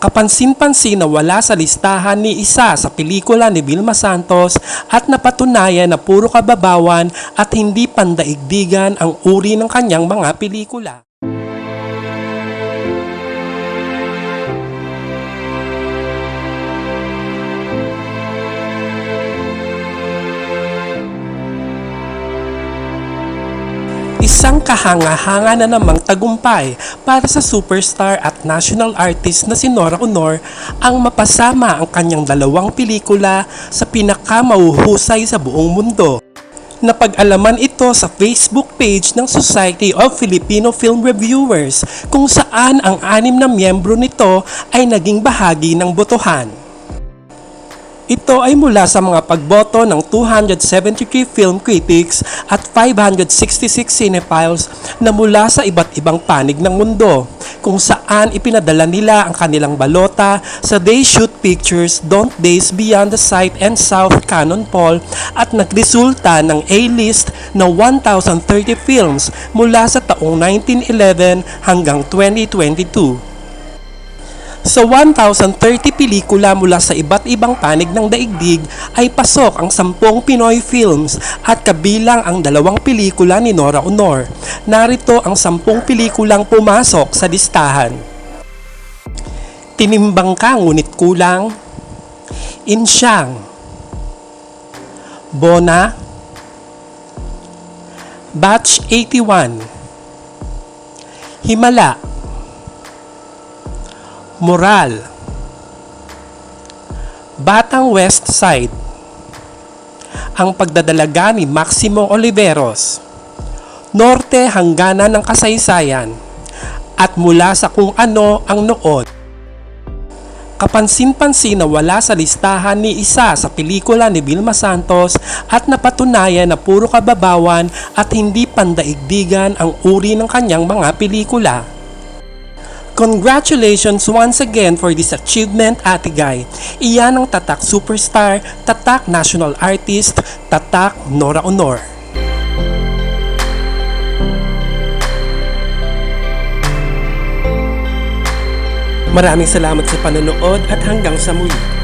Kapansin-pansin na wala sa listahan ni isa sa pelikula ni Vilma Santos at napatunayan na puro kababawan at hindi pandaigdigan ang uri ng kanyang mga pelikula. Isang kahanga-hanga na namang tagumpay para sa superstar at national artist na si Nora Aunor ang mapasama ang kanyang dalawang pelikula sa pinakamauhusay sa buong mundo. Napag-alaman ito sa Facebook page ng Society of Filipino Film Reviewers kung saan ang 6 na miyembro nito ay naging bahagi ng botohan. Ito ay mula sa mga pagboto ng 273 film critics at 566 cinephiles na mula sa iba't ibang panig ng mundo, kung saan ipinadala nila ang kanilang balota sa They Shoot Pictures Don't Days Beyond the Sight and South Canon Poll at nagresulta ng A-list na 1,030 films mula sa taong 1911 hanggang 2022. Sa 1,030 pelikula mula sa iba't ibang panig ng daigdig ay pasok ang 10 Pinoy films at kabilang ang 2 pelikula ni Nora Aunor. Narito ang 10 pelikulang pumasok sa listahan. Tinimbang Ka Ngunit Kulang, Insyang, Bona, Batch 81, Himala, Moral, Batang West Side, Ang Pagdadalaga ni Maximo Oliveros, Norte Hangganan ng Kasaysayan, at Mula sa Kung Ano ang Noon. Kapansin-pansin na wala sa listahan ni isa sa pelikula ni Vilma Santos at napatunayan na puro kababawan at hindi pandaigdigan ang uri ng kanyang mga pelikula. Congratulations once again for this achievement, Ate Guy. Iyan ang tatak superstar, tatak national artist, tatak Nora Aunor. Maraming salamat sa panonood at hanggang sa muli.